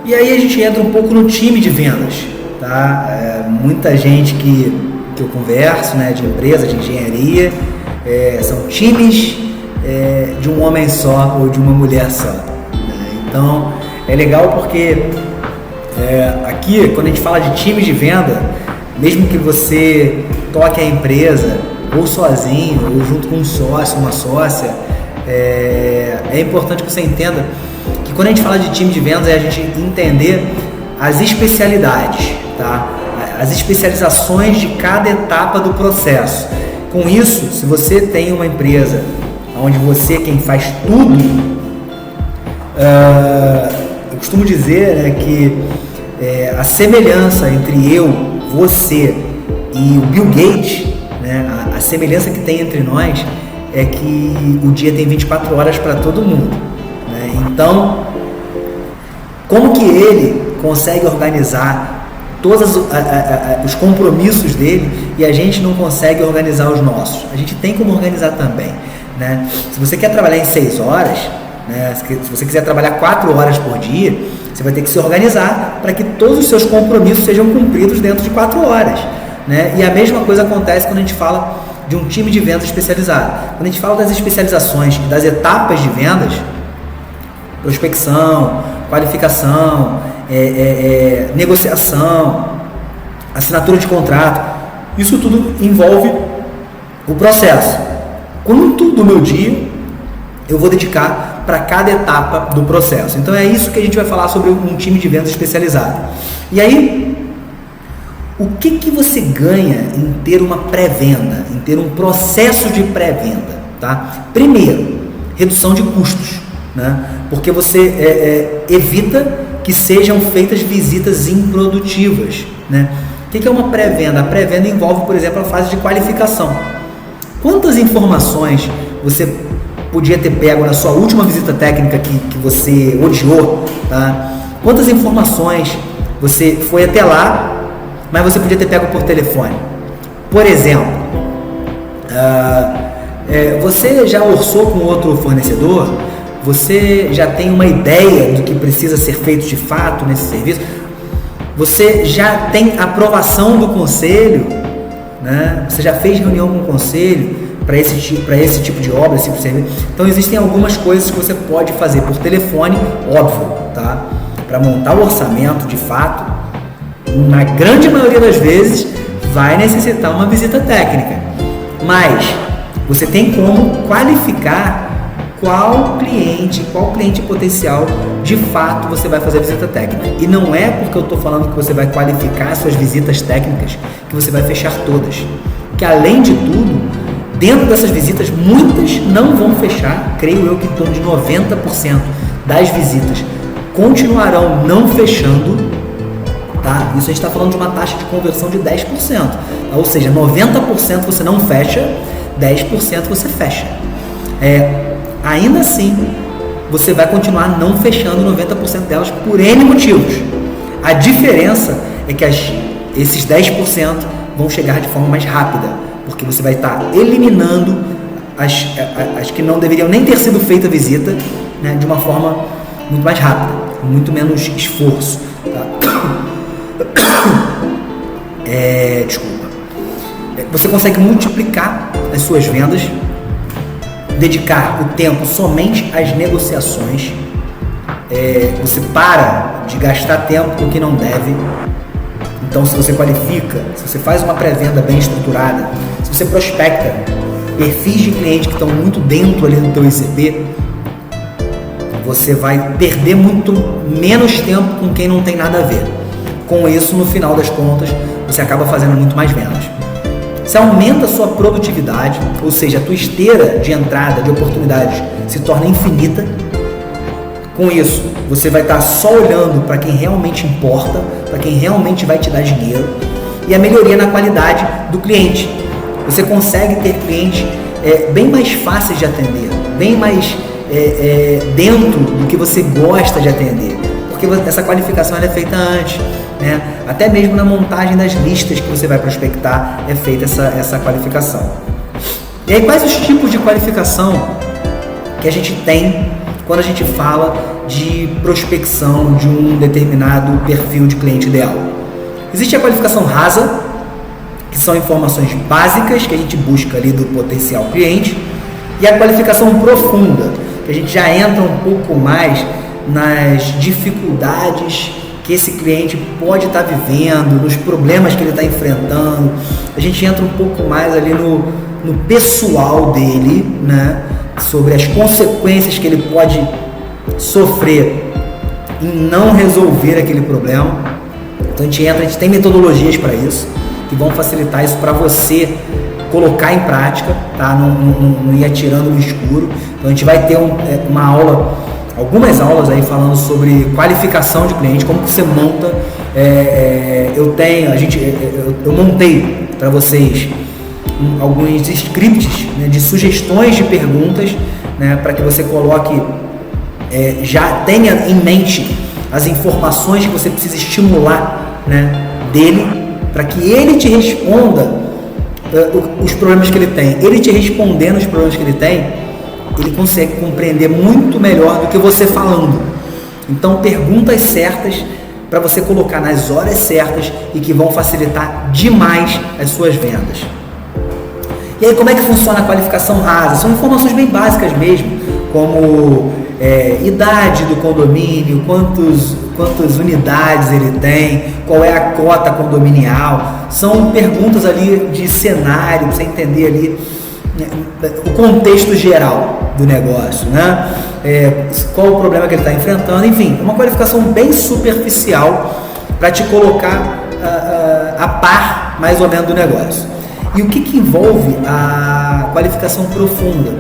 E aí a gente entra um pouco no time de vendas, tá? Muita gente que eu converso, né, de empresa, de engenharia, são times de um homem só ou de uma mulher só, né? Então é legal porque aqui, quando a gente fala de time de venda, mesmo que você toque a empresa ou sozinho ou junto com um sócio, uma sócia, é importante que você entenda que quando a gente fala de time de vendas é a gente entender as especialidades, tá? As especializações de cada etapa do processo. Com isso, se você tem uma empresa onde você é quem faz tudo, eu costumo dizer, né, que a semelhança entre eu, você e o Bill Gates, né, a semelhança que tem entre nós é que o dia tem 24 horas para todo mundo, né? Então, como que ele consegue organizar todos os compromissos dele e a gente não consegue organizar os nossos? A gente tem como organizar também, né? Se você quer trabalhar em 6 horas, né, se você quiser trabalhar 4 horas por dia, você vai ter que se organizar para que todos os seus compromissos sejam cumpridos dentro de 4 horas, né? E a mesma coisa acontece quando a gente fala de um time de vendas especializado. Quando a gente fala das especializações e das etapas de vendas, prospecção, qualificação, negociação, assinatura de contrato, isso tudo envolve o processo. Quanto do meu dia eu vou dedicar para cada etapa do processo? Então é isso que a gente vai falar sobre um time de vendas especializado. E aí, o que você ganha em ter uma pré-venda, em ter um processo de pré-venda, tá? Primeiro, redução de custos, né? Porque você evita que sejam feitas visitas improdutivas, né? O que é uma pré-venda? A pré-venda envolve, por exemplo, a fase de qualificação. Quantas informações você podia ter pego na sua última visita técnica que você odiou, tá? Quantas informações você foi até lá, mas você podia ter pego por telefone? Por exemplo, você já orçou com outro fornecedor? Você já tem uma ideia do que precisa ser feito de fato nesse serviço? Você já tem aprovação do conselho, né? Você já fez reunião com o conselho para esse tipo de obra, esse tipo de serviço? Então existem algumas coisas que você pode fazer por telefone, óbvio, tá? Para montar o orçamento de fato, na grande maioria das vezes vai necessitar uma visita técnica, mas você tem como qualificar qual cliente potencial de fato você vai fazer a visita técnica. E não é porque eu estou falando que você vai qualificar suas visitas técnicas que você vai fechar todas, que além de tudo, dentro dessas visitas, muitas não vão fechar. Creio eu que em torno de 90% das visitas continuarão não fechando, tá? Isso a gente está falando de uma taxa de conversão de 10%, tá? Ou seja, 90% você não fecha, 10% você fecha. Ainda assim, você vai continuar não fechando 90% delas por N motivos. A diferença é que esses 10% vão chegar de forma mais rápida, porque você vai estar eliminando as que não deveriam nem ter sido feita a visita, né, de uma forma muito mais rápida, com muito menos esforço, tá? Desculpa. Você consegue multiplicar as suas vendas, dedicar o tempo somente às negociações, você para de gastar tempo com o que não deve. Então, se você qualifica, se você faz uma pré-venda bem estruturada, se você prospecta perfis de clientes que estão muito dentro ali do teu ICP, você vai perder muito menos tempo com quem não tem nada a ver. Com isso, no final das contas, você acaba fazendo muito mais vendas. Você aumenta a sua produtividade, ou seja, a tua esteira de entrada de oportunidades se torna infinita. Com isso, você vai estar só olhando para quem realmente importa, para quem realmente vai te dar dinheiro, e a melhoria na qualidade do cliente. Você consegue ter clientes bem mais fáceis de atender, bem mais dentro do que você gosta de atender, porque essa qualificação ela é feita antes, né? Até mesmo na montagem das listas que você vai prospectar é feita essa qualificação. E aí, quais os tipos de qualificação que a gente tem quando a gente fala de prospecção de um determinado perfil de cliente ideal. Existe a qualificação rasa, que são informações básicas que a gente busca ali do potencial cliente, e a qualificação profunda, que a gente já entra um pouco mais nas dificuldades que esse cliente pode estar vivendo, nos problemas que ele está enfrentando. A gente entra um pouco mais ali no pessoal dele, né? Sobre as consequências que ele pode sofrer em não resolver aquele problema. Então a gente tem metodologias para isso, que vão facilitar isso para você colocar em prática, tá? Não ir atirando no escuro. Então a gente vai ter algumas aulas aí falando sobre qualificação de cliente, como que você monta. Eu montei para vocês alguns scripts, né, de sugestões de perguntas, né, para que você coloque, já tenha em mente as informações que você precisa estimular, né, dele, para que ele te responda os problemas que ele tem. Ele te respondendo os problemas que ele tem, ele consegue compreender muito melhor do que você falando. Então, perguntas certas para você colocar nas horas certas e que vão facilitar demais as suas vendas. E aí, como é que funciona a qualificação rasa? São informações bem básicas mesmo, como idade do condomínio, quantas unidades ele tem, qual é a cota condominial. São perguntas ali de cenário, para você entender ali, né, o contexto geral do negócio, né? Qual o problema que ele está enfrentando. Enfim, uma qualificação bem superficial para te colocar a par mais ou menos do negócio. E o que envolve a qualificação profunda?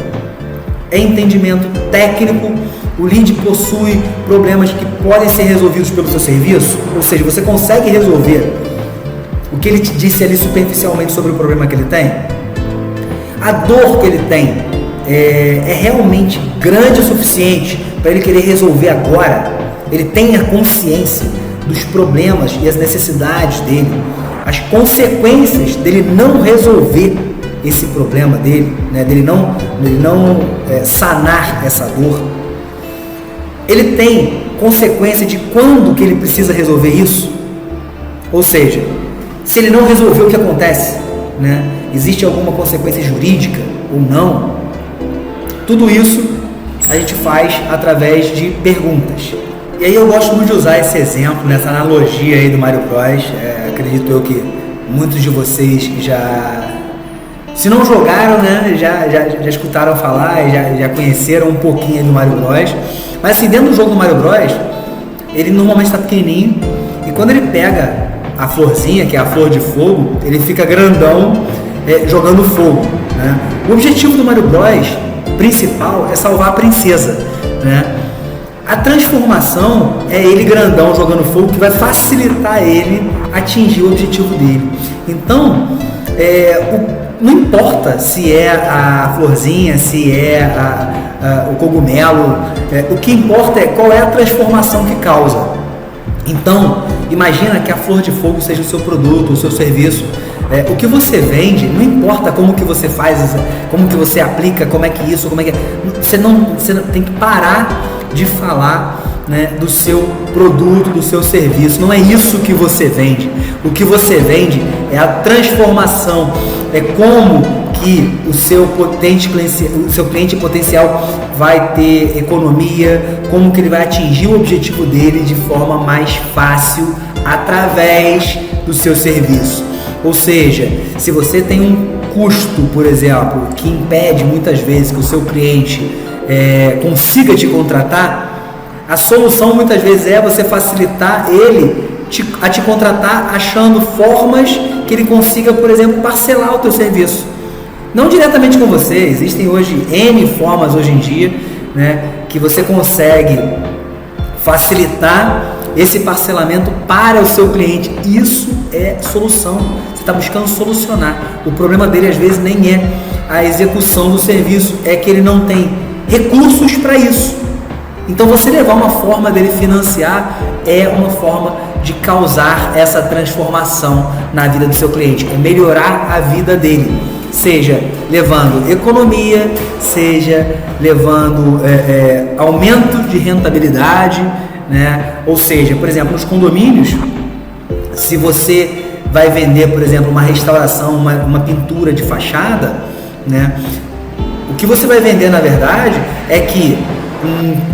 É entendimento técnico. O lead possui problemas que podem ser resolvidos pelo seu serviço, ou seja, você consegue resolver o que ele te disse ali superficialmente sobre o problema que ele tem. A dor que ele tem é realmente grande o suficiente para ele querer resolver agora. Ele tem a consciência dos problemas e as necessidades dele, as consequências dele não resolver esse problema dele, né, dele não sanar essa dor. Ele tem consequência de quando que ele precisa resolver isso. Ou seja, se ele não resolver, o que acontece, né? Existe alguma consequência jurídica ou não? Tudo isso a gente faz através de perguntas. E aí eu gosto muito de usar esse exemplo, nessa analogia aí do Mario Bros. Acredito eu que muitos de vocês já, se não jogaram, né, já escutaram falar, já conheceram um pouquinho do Mario Bros. Mas assim, dentro do jogo do Mario Bros, ele normalmente está pequenininho, e quando ele pega a florzinha, que é a flor de fogo, ele fica grandão, jogando fogo, né? O objetivo do Mario Bros principal é salvar a princesa, né? A transformação é ele grandão jogando fogo, que vai facilitar ele atingir o objetivo dele. Então, não importa se é a florzinha, se é o cogumelo, o que importa é qual é a transformação que causa. Então, imagina que a flor de fogo seja o seu produto, o seu serviço. O que você vende, não importa como que você faz, como que você aplica, como é que isso, como é que... Você não tem que parar de falar, né, do seu produto, do seu serviço. Não é isso que você vende. O que você vende é a transformação, é como que o seu cliente potencial vai ter economia, como que ele vai atingir o objetivo dele de forma mais fácil através do seu serviço. Ou seja, se você tem um custo, por exemplo, que impede muitas vezes que o seu cliente consiga te contratar, a solução muitas vezes é você facilitar ele a te contratar, achando formas que ele consiga, por exemplo, parcelar o teu serviço. Não diretamente com você, existem hoje N formas hoje em dia, né, que você consegue facilitar esse parcelamento para o seu cliente. Isso é solução. Você está buscando solucionar. O problema dele às vezes nem é a execução do serviço, é que ele não tem recursos para isso. Então você levar uma forma dele financiar é uma forma de causar essa transformação na vida do seu cliente, é melhorar a vida dele. seja levando economia, seja levando aumento de rentabilidade, né? Ou seja, por exemplo, nos condomínios, se você vai vender, por exemplo, uma restauração, uma pintura de fachada, né? O que você vai vender, na verdade, é que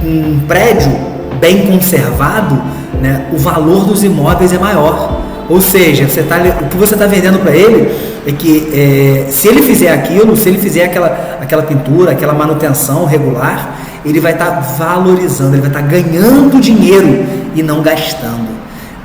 um prédio bem conservado, né, o valor dos imóveis é maior. Ou seja, o que você está vendendo para ele é que se ele fizer aquilo, se ele fizer aquela pintura, aquela manutenção regular, ele vai estar valorizando, ele vai estar ganhando dinheiro e não gastando,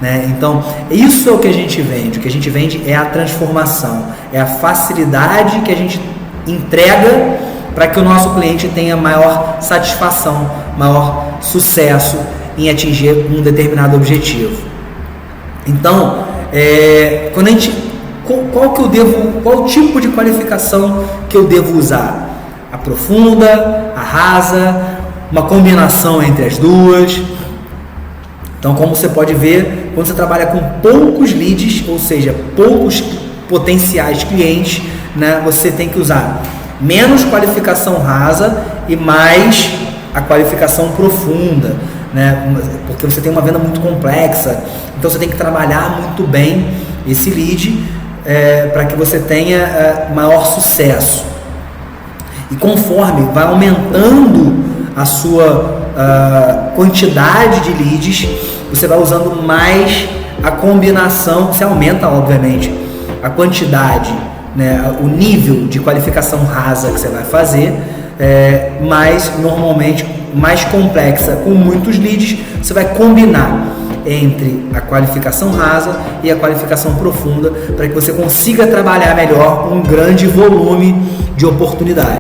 né? Então, isso é o que a gente vende. O que a gente vende é a transformação, é a facilidade que a gente entrega para que o nosso cliente tenha maior satisfação, maior sucesso em atingir um determinado objetivo. Então, quando a gente, qual tipo de qualificação que eu devo usar? A profunda, a rasa, uma combinação entre as duas. Então, como você pode ver, quando você trabalha com poucos leads, ou seja, poucos potenciais clientes, né, você tem que usar menos qualificação rasa e mais a qualificação profunda, né? Porque você tem uma venda muito complexa, então você tem que trabalhar muito bem esse lead para que você tenha maior sucesso. E conforme vai aumentando a sua quantidade de leads, você vai usando mais a combinação, você aumenta obviamente a quantidade, né, o nível de qualificação rasa que você vai fazer, mas normalmente mais complexa, com muitos leads, você vai combinar entre a qualificação rasa e a qualificação profunda para que você consiga trabalhar melhor um grande volume de oportunidades.